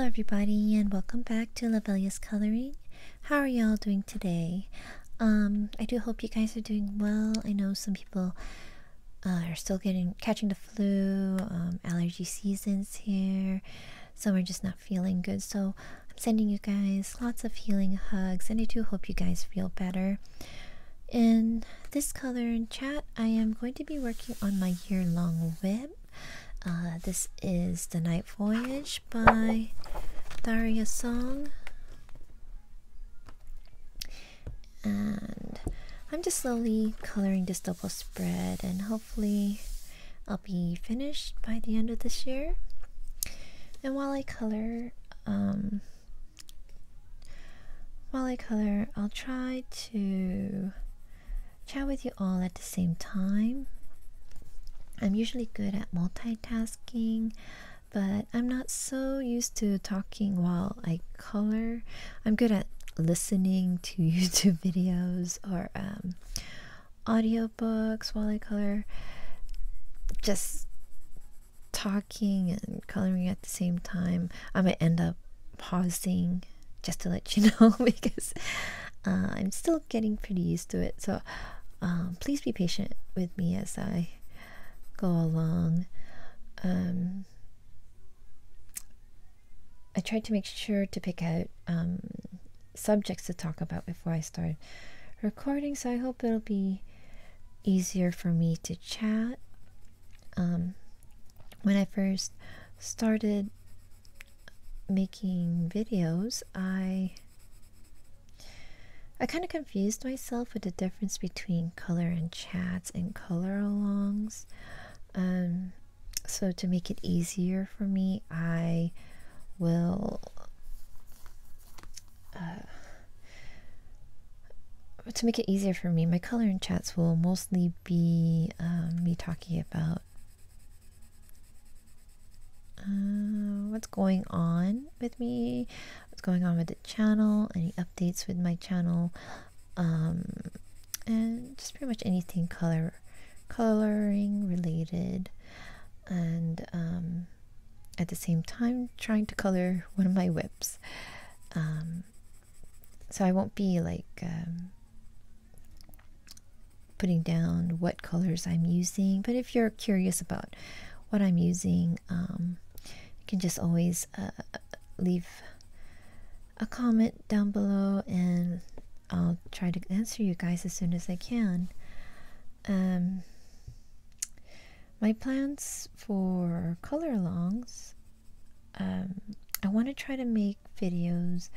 everybody, and welcome back to Lovella's Coloring. How are y'all doing today? I do hope you guys are doing well. I know some people are still catching the flu. Allergy season's here. Some are just not feeling good. So I'm sending you guys lots of healing hugs, and I do hope you guys feel better. In this coloring chat, I am going to be working on my year-long web. This is The Night Voyage by Daria Song. And I'm just slowly coloring this double spread, and hopefully I'll be finished by the end of this year. And while I color, I'll try to chat with you all at the same time. I'm usually good at multitasking, but I'm not so used to talking while I color. I'm good at listening to YouTube videos or audiobooks while I color. Just talking and coloring at the same time, I might end up pausing just to let you know, because I'm still getting pretty used to it. So please be patient with me as I go along. I tried to make sure to pick out subjects to talk about before I start recording, so I hope it'll be easier for me to chat. When I first started making videos, I kind of confused myself with the difference between color and chats and color alongs. So to make it easier for me, I will my color and chats will mostly be me talking about what's going on with me, what's going on with the channel, any updates with my channel, and just pretty much anything coloring related. And at the same time trying to color one of my whips. So I won't be like putting down what colors I'm using, but if you're curious about what I'm using, you can just always leave a comment down below, and I'll try to answer you guys as soon as I can. My plans for color alongs, I want to try to make videos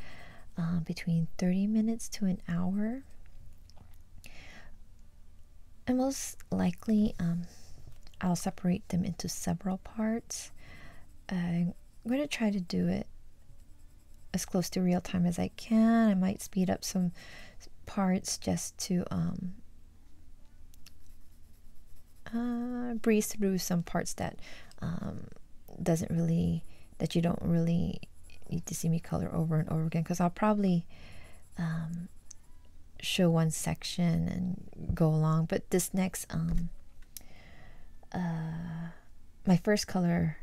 between 30 minutes to an hour, and most likely I'll separate them into several parts. I'm going to try to do it as close to real time as I can. I might speed up some parts just to breeze through some parts that you don't really need to see me color over and over again, because I'll probably show one section and go along. But this next my first color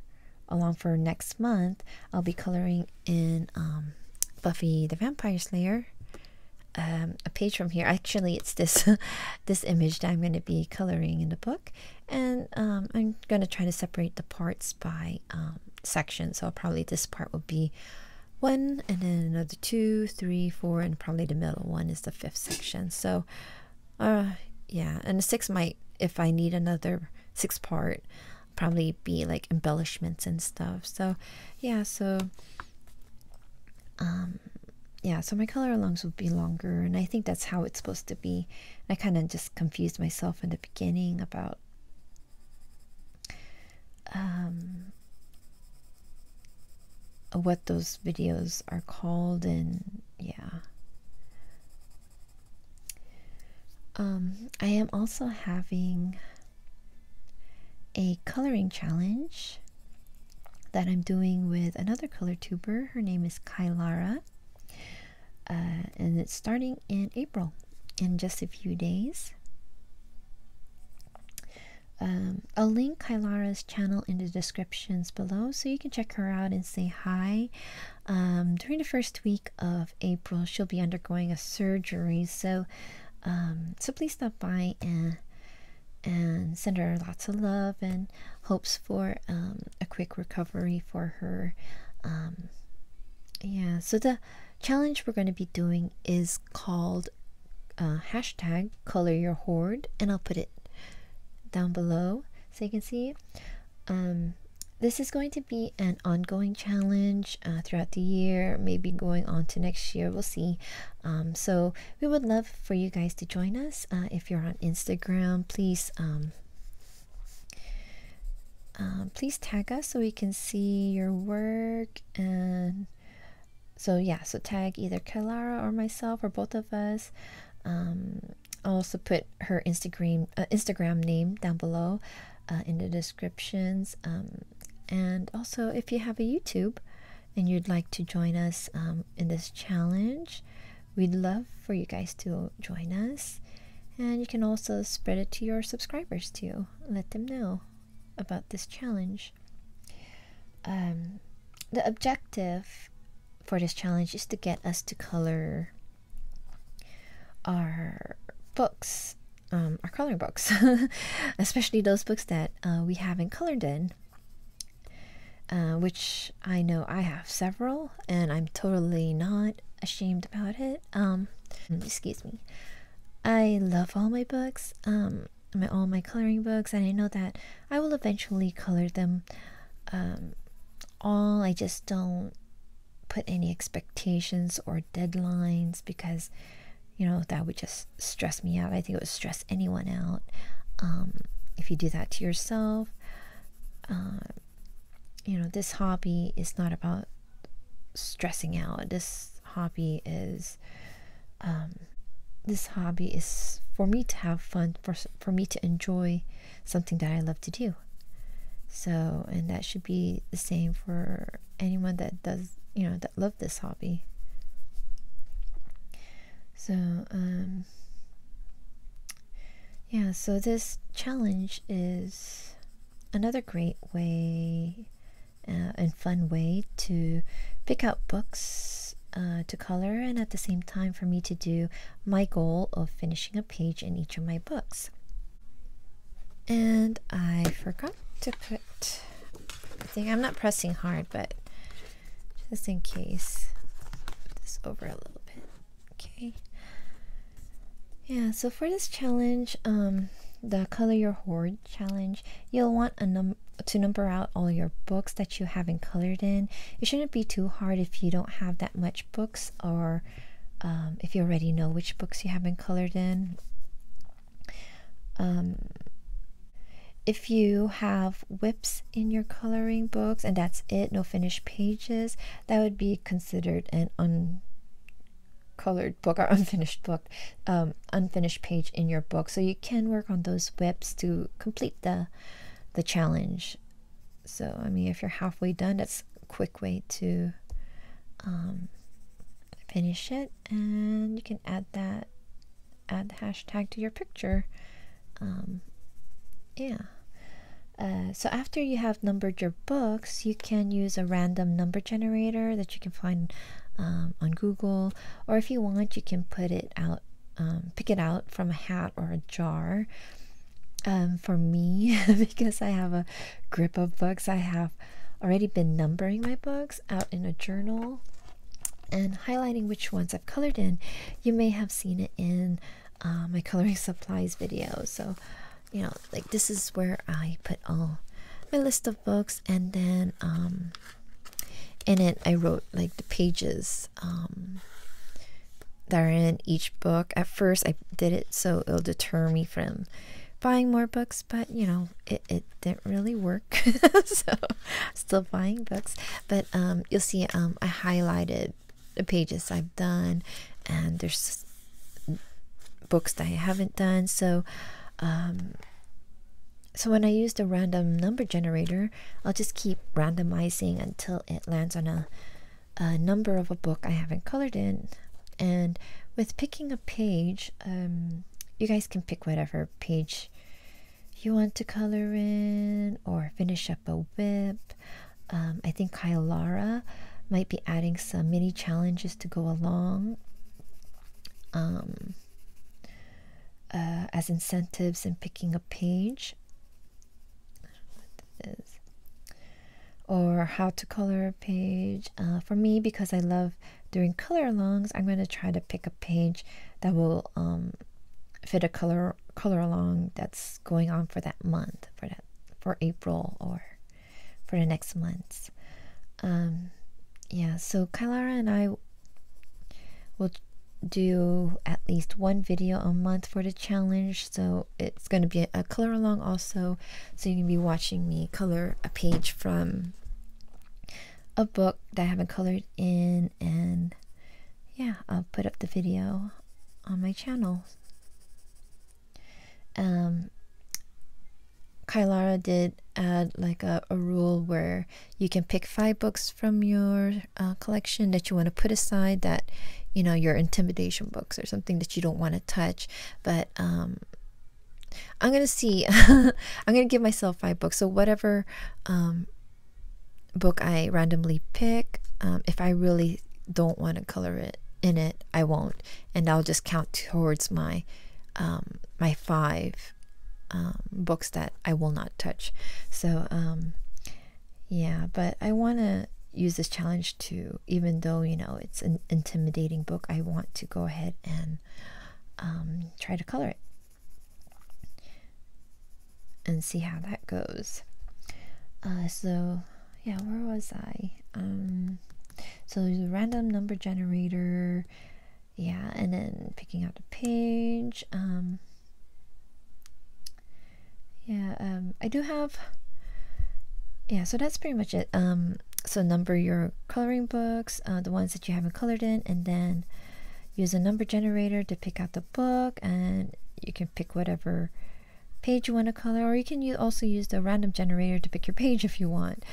along for next month, I'll be coloring in Buffy the Vampire Slayer. A page from here, actually it's this this image that I'm going to be coloring in the book, and I'm going to try to separate the parts by sections. So probably this part will be 1, and then another 2, 3, 4, and probably the middle one is the 5th section. So yeah, and the 6th might, if I need another 6th part, probably be like embellishments and stuff. So yeah, so so my color alongs will be longer, and I think that's how it's supposed to be. I kind of just confused myself in the beginning about what those videos are called, and yeah. I am also having a coloring challenge that I'm doing with another color tuber. Her name is Kylara. And it's starting in April, in just a few days. I'll link Kylara's channel in the descriptions below, so you can check her out and say hi. during the first week of April, she'll be undergoing a surgery. So, so please stop by and send her lots of love and hopes for a quick recovery for her. Yeah, so the challenge we're going to be doing is called hashtag color your hoard, and I'll put it down below so you can see it. This is going to be an ongoing challenge throughout the year, maybe going on to next year. We'll see. So we would love for you guys to join us. If you're on Instagram, please please tag us so we can see your work. And so yeah, so tag either Kylara or myself or both of us. I'll also put her Instagram name down below in the descriptions. And also, if you have a YouTube and you'd like to join us in this challenge, we'd love for you guys to join us. And you can also spread it to your subscribers too. Let them know about this challenge. The objective for this challenge is to get us to color our books, our coloring books, especially those books that we haven't colored in. Which I know I have several, and I'm totally not ashamed about it. Excuse me. I love all my books, all my coloring books, and I know that I will eventually color them all. I just don't put any expectations or deadlines because, you know, that would just stress me out. I think it would stress anyone out if you do that to yourself. You know, this hobby is not about stressing out. This hobby is for me to have fun, for me to enjoy something that I love to do. So, and that should be the same for anyone that does, you know, that love this hobby. So, yeah, so this challenge is another great way and fun way to pick out books to color, and at the same time for me to do my goal of finishing a page in each of my books. And I forgot to put, I think I'm not pressing hard, but just in case, put this over a little bit. Okay. Yeah, so for this challenge, the Color Your Hoard challenge, you'll want to number out all your books that you haven't colored in. It shouldn't be too hard if you don't have that much books, or if you already know which books you haven't colored in. If you have whips in your coloring books and that's it, no finished pages, that would be considered an uncolored book or unfinished book, unfinished page in your book. So you can work on those whips to complete the challenge. So I mean, if you're halfway done, that's a quick way to finish it, and you can add the hashtag to your picture. Yeah. So after you have numbered your books, you can use a random number generator that you can find on Google, or if you want, you can put it out, pick it out from a hat or a jar. For me, because I have a grip of books, I have already been numbering my books out in a journal and highlighting which ones I've colored in. You may have seen it in my coloring supplies video. So, you know, like this is where I put all my list of books, and then in it I wrote like the pages that are in each book. At first I did it so it'll deter me from buying more books, but you know, it didn't really work. So still buying books, but you'll see I highlighted the pages I've done, and there's books that I haven't done. So so when I use the random number generator, I'll just keep randomizing until it lands on a number of a book I haven't colored in. And with picking a page, you guys can pick whatever page you want to color in or finish up a whip. I think Kylara Might be adding some mini challenges to go along as incentives in picking a page. What is, or how to color a page. For me, because I love doing color alongs, I'm going to try to pick a page that will fit a color along that's going on for that month, for April or for the next months. Yeah, so Kylara and I will do at least one video a month for the challenge, so it's going to be a color along also, so you can be watching me color a page from a book that I haven't colored in, and yeah, I'll put up the video on my channel. Kylara did add like a rule where you can pick 5 books from your collection that you want to put aside, that, you know, your intimidation books or something that you don't want to touch. But I'm gonna see. I'm gonna give myself 5 books, so whatever book I randomly pick, if I really don't want to color it in it, I won't, and I'll just count towards my my 5 books that I will not touch. So yeah, but I want to use this challenge to, even though, you know, it's an intimidating book, I want to go ahead and try to color it and see how that goes. So yeah, where was I? So there's a random number generator, yeah, and then picking out a page. Yeah, I do have, yeah, so that's pretty much it. So number your coloring books, the ones that you haven't colored in, and then use a number generator to pick out the book, and you can pick whatever page you want to color, or you can also use the random generator to pick your page if you want.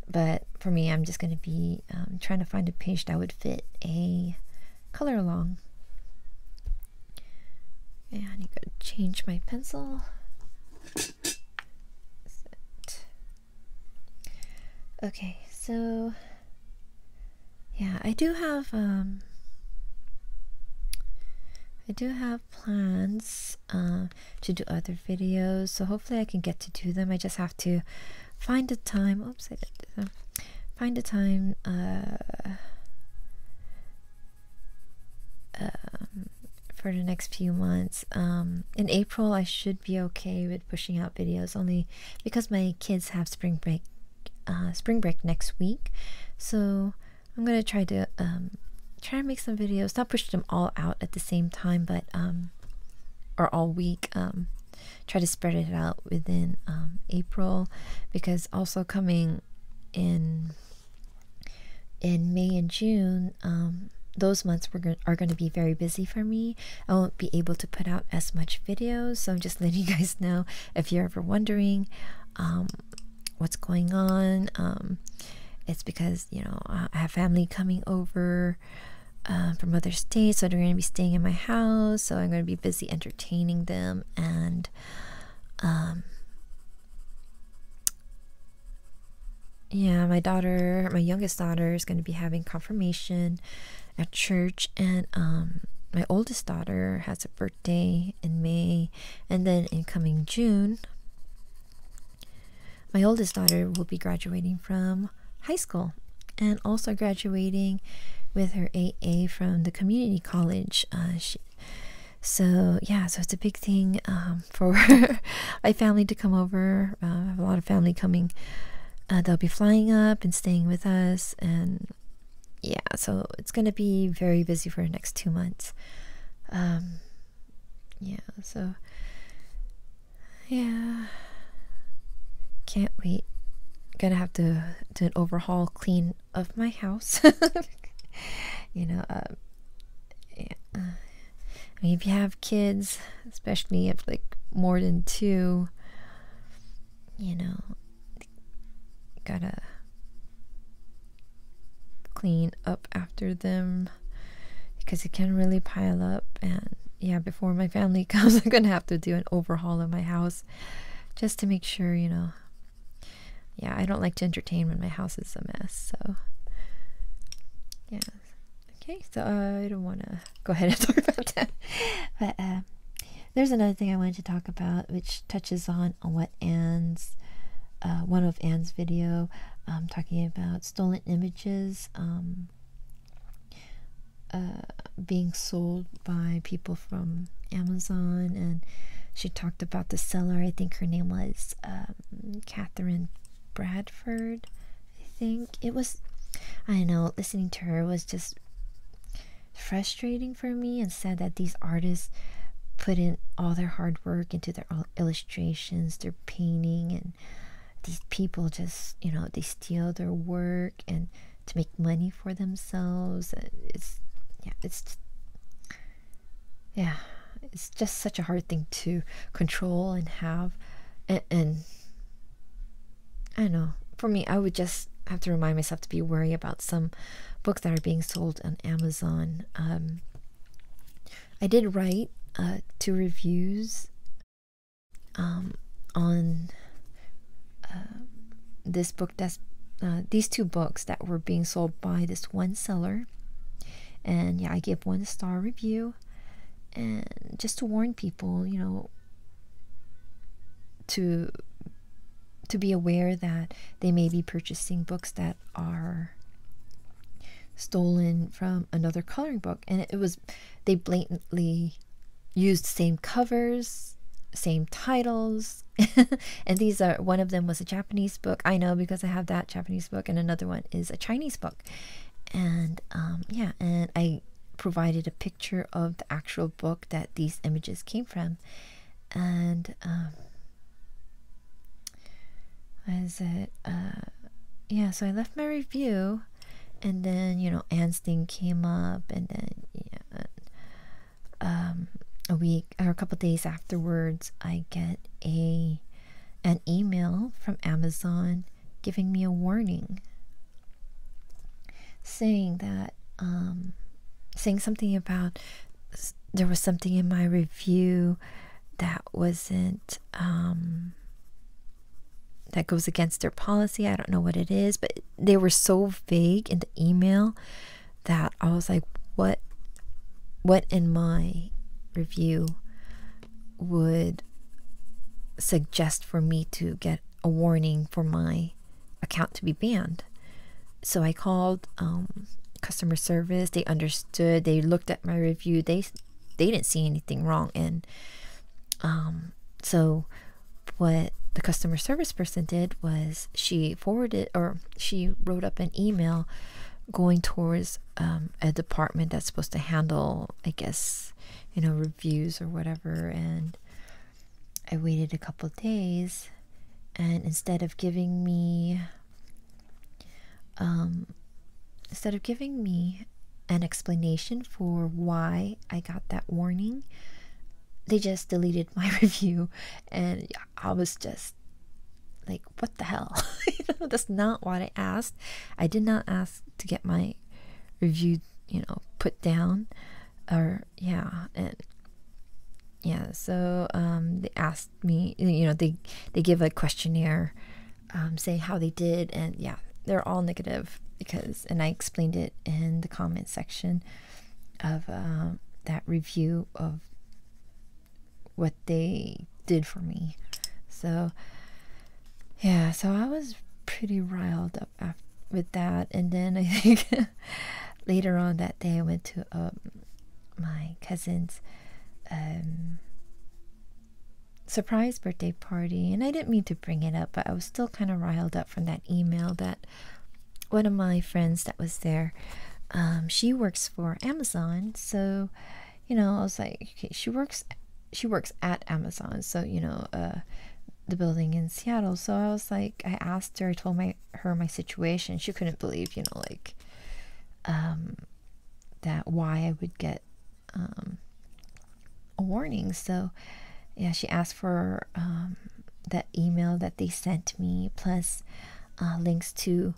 But for me, I'm just going to be trying to find a page that would fit a color along. Yeah, I need to change my pencil. Okay, so yeah, I do have plans to do other videos, so hopefully I can get to do them. I just have to find a time. Oops, I did find a time for the next few months. In April, I should be okay with pushing out videos, only because my kids have spring break next week. So I'm gonna try to make some videos, not push them all out at the same time, but or all week. Try to spread it out within April, because also coming in May and June, those months are going to be very busy for me. I won't be able to put out as much videos, so I'm just letting you guys know if you're ever wondering what's going on. It's because, you know, I have family coming over from other states, so they're going to be staying in my house, so I'm going to be busy entertaining them, and yeah, my youngest daughter is going to be having confirmation at church, and my oldest daughter has a birthday in May, and then in coming June, my oldest daughter will be graduating from high school and also graduating with her AA from the community college. So yeah, so it's a big thing for my family to come over. I have a lot of family coming. They'll be flying up and staying with us, and yeah, so it's gonna be very busy for the next 2 months. Yeah, so yeah, can't wait. Gonna have to do an overhaul, clean of my house. You know, yeah. I mean, if you have kids, especially if like more than 2, you know, gotta clean up after them, because it can really pile up. And yeah, before my family comes, I'm gonna have to do an overhaul of my house just to make sure, you know, yeah, I don't like to entertain when my house is a mess. So yeah. Okay, so I don't want to go ahead and talk about that. But there's another thing I wanted to talk about, which touches on what Anne's, one of Anne's video, talking about stolen images being sold by people from Amazon. And she talked about the seller. I think her name was Catherine Bradford. I think it was. I know, listening to her was just frustrating for me, and said that these artists put in all their hard work into their illustrations, their painting, and these people just, you know, they steal their work and to make money for themselves. It's just such a hard thing to control and have, and I don't know, for me, I would just have to remind myself to be wary about some books that are being sold on Amazon. I did write 2 reviews on this book, that's these 2 books that were being sold by this one seller. And yeah, I gave 1-star review, and just to warn people, you know, to be aware that they may be purchasing books that are stolen from another coloring book. And it was, they blatantly used same covers, same titles. And these are, one of them was a Japanese book, I know, because I have that Japanese book, and another one is a Chinese book. And yeah, and I provided a picture of the actual book that these images came from. And yeah, so I left my review, and then, you know, Anne's thing came up, and then yeah, a week or a couple days afterwards, I get an email from Amazon giving me a warning, saying that saying something about there was something in my review that wasn't that goes against their policy. I don't know what it is, but they were so vague in the email that I was like, what in my review would suggest for me to get a warning for my account to be banned? So I called customer service. They understood. They looked at my review. They didn't see anything wrong. And so what the customer service person did was she forwarded, or she wrote up an email going towards a department that's supposed to handle, I guess, you know, reviews or whatever. And I waited a couple of days, and instead of giving me an explanation for why I got that warning, they just deleted my review. And I was just like, what the hell? You know, that's not what I asked. I did not ask to get my review, you know, put down, or yeah. And yeah, so they asked me, you know, they give a questionnaire saying how they did, and yeah, they're all negative, because, and I explained it in the comment section of that review of what they did for me. So yeah, so I was pretty riled up with that. And then I think later on that day I went to my cousin's surprise birthday party, and I didn't mean to bring it up, but I was still kind of riled up from that email that one of my friends that was there, she works for Amazon. So, you know, I was like, okay, she works at Amazon, so, you know, the building in Seattle. So I was like, I asked her, I told her my situation. She couldn't believe, you know, like that why I would get a warning. So yeah, she asked for that email that they sent me, plus links to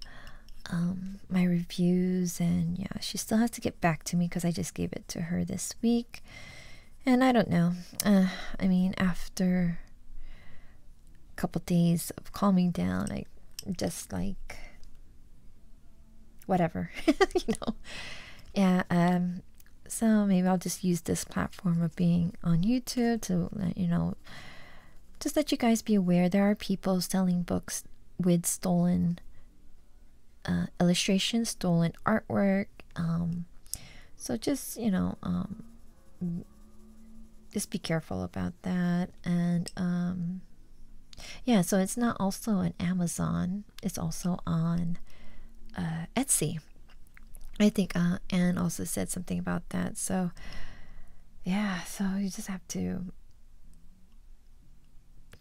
my reviews. And yeah, she still has to get back to me because I just gave it to her this week. And I don't know, I mean, after a couple days of calming down, I just like whatever, you know. Yeah, so maybe I'll just use this platform of being on YouTube to let you know, just let you guys be aware there are people selling books with stolen illustrations, stolen artwork. So just, you know, just be careful about that. And yeah, so it's not also on Amazon, it's also on Etsy. I think Anne also said something about that. So yeah, so you just have to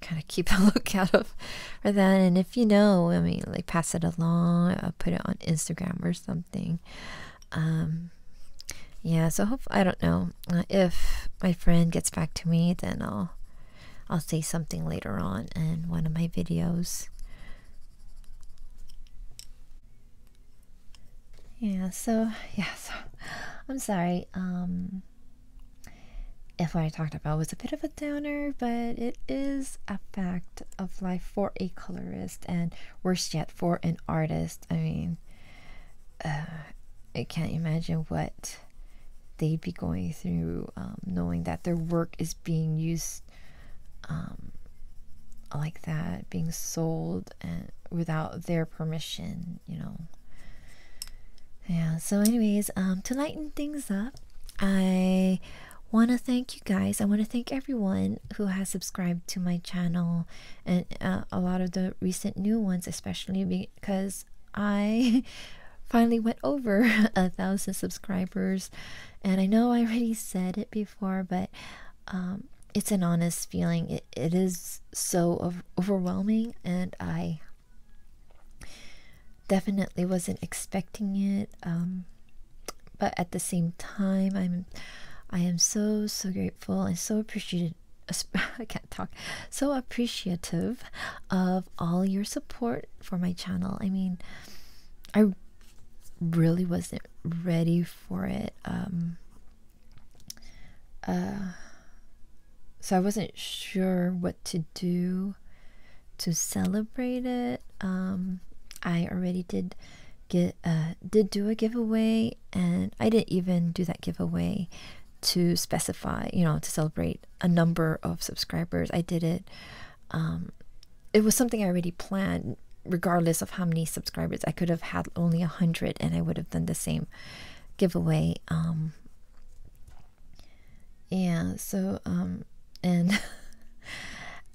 kind of keep a lookout for that. And if you know, I mean, like, pass it along, put it on Instagram or something. Yeah, so I don't know, if my friend gets back to me, then I'll say something later on in one of my videos. Yeah, so I'm sorry if what I talked about was a bit of a downer, but it is a fact of life for a colorist, and worse yet, for an artist. I mean, I can't imagine what they'd be going through, knowing that their work is being used like that, being sold and without their permission, you know. Yeah, so anyways, to lighten things up, I want to thank you guys. I want to thank everyone who has subscribed to my channel, and a lot of the recent new ones, especially because I finally went over 1,000 subscribers. And I know I already said it before, but it's an honest feeling. It is so overwhelming, and I definitely wasn't expecting it. But at the same time, I am so grateful and so appreciative. I can't talk. So appreciative of all your support for my channel. I mean, I really wasn't ready for it. So I wasn't sure what to do to celebrate it. I already did do a giveaway, and I didn't even do that giveaway to specify, you know, to celebrate a number of subscribers. I did it. It was something I already planned. Regardless of how many subscribers, I could have had only 100, and I would have done the same giveaway. Yeah. So and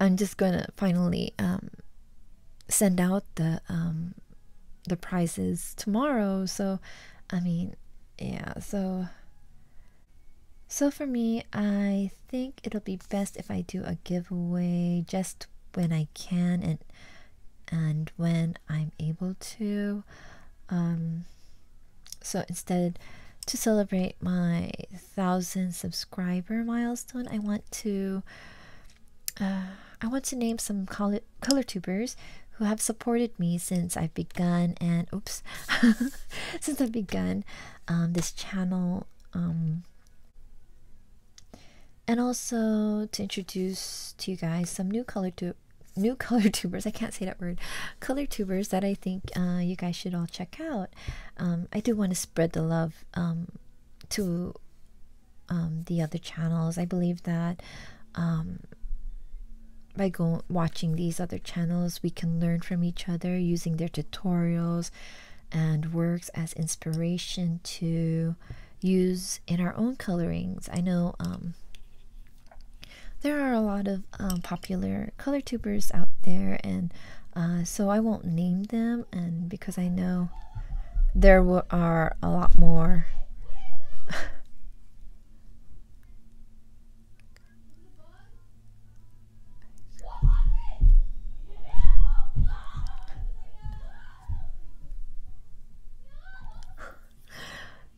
I'm just gonna finally send out the prizes tomorrow. So I mean, yeah, so for me, I think it'll be best if I do a giveaway just when I can and when I'm able to. So instead, to celebrate my 1,000 subscriber milestone, I want to name some color tubers who have supported me since I've begun, and oops, since I've begun this channel, and also to introduce to you guys some new color tubers. I can't say that word. Color tubers that I think you guys should all check out. I do want to spread the love to the other channels. I believe that by watching these other channels, we can learn from each other using their tutorials and works as inspiration to use in our own colorings. I know there are a lot of popular color tubers out there, and so I won't name them, and because I know there are a lot more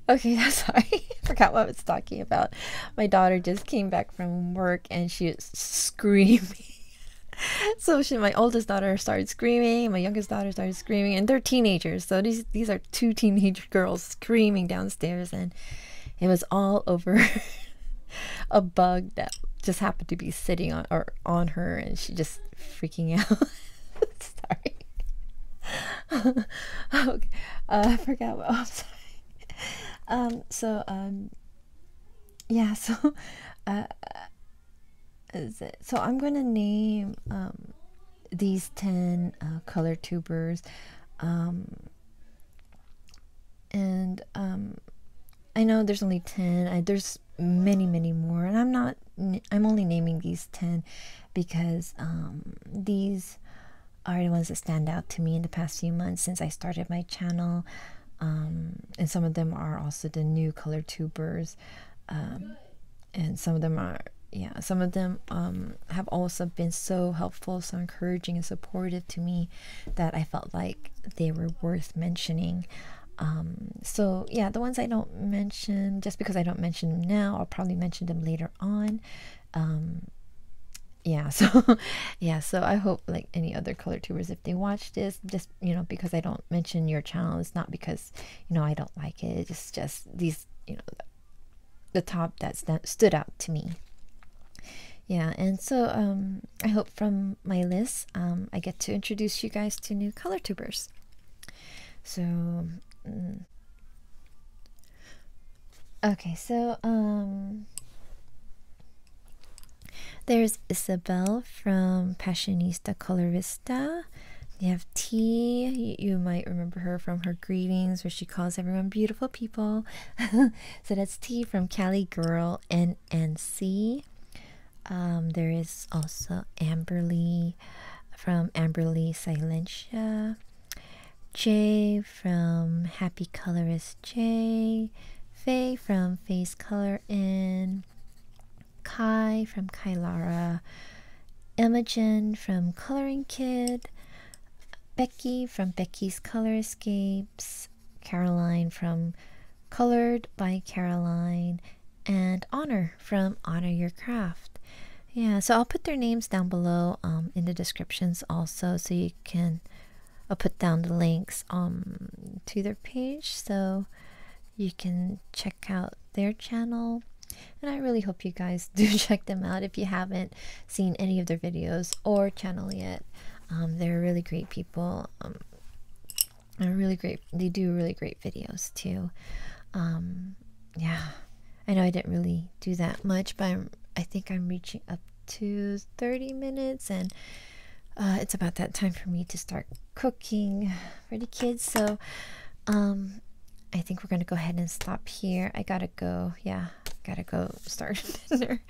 okay, sorry. I forgot what I was talking about. My daughter just came back from work and she was screaming. So my oldest daughter started screaming, my youngest daughter started screaming, and they're teenagers. So these are two teenage girls screaming downstairs, and it was all over a bug that just happened to be sitting on her, and she just freaking out. Sorry. Okay. I forgot what. I'm sorry. Yeah. So, uh, is it? So I'm gonna name these 10 color tubers, um, and I know there's only 10. There's many more, and I'm only naming these 10 because these are the ones that stand out to me in the past few months since I started my channel. And some of them are also the new color tubers, and some of them are, yeah, some of them have also been so helpful, so encouraging and supportive to me that I felt like they were worth mentioning. So yeah, the ones I don't mention, just because I don't mention them now, I'll probably mention them later on. Yeah, so yeah, so I hope, like any other color tubers, if they watch this, just, you know, because I don't mention your channel, it's not because, you know, I don't like it. It's just these, you know, the top that stood out to me. Yeah, and so I hope from my list I get to introduce you guys to new color tubers. So okay, so there's Isabel from Passionista Colorista. You have T. You might remember her from her greetings where she calls everyone beautiful people. So that's T from Cali Girl NNC. There is also Amberly from Amberly Silentia. J from Happy Colorist J. Faye from Face Color N. Kai from Kylara. Imogen from Coloring Kid. Becky from Becky's Color Escapes. Caroline from Colored by Caroline. And Honor from Honor Your Craft. Yeah, so I'll put their names down below in the descriptions also, so you can, I'll put down the links to their page so you can check out their channel. And I really hope you guys do check them out if you haven't seen any of their videos or channel yet. They're really great people. They're really great. They do really great videos too. Yeah, I know I didn't really do that much, but I think I'm reaching up to 30 minutes, and it's about that time for me to start cooking for the kids. So I think we're gonna go ahead and stop here. I gotta go. Yeah, gotta go start dinner.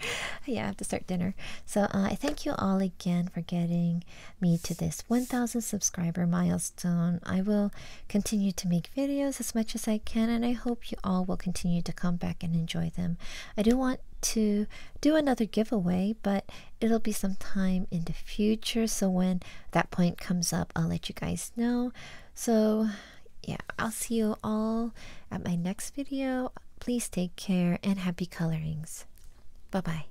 Yeah, I have to start dinner. So I thank you all again for getting me to this 1,000 subscriber milestone. I will continue to make videos as much as I can, and I hope you all will continue to come back and enjoy them. I do want to do another giveaway, but it'll be sometime in the future, so when that point comes up, I'll let you guys know. So yeah, I'll see you all at my next video. Please take care and happy colorings. Bye bye.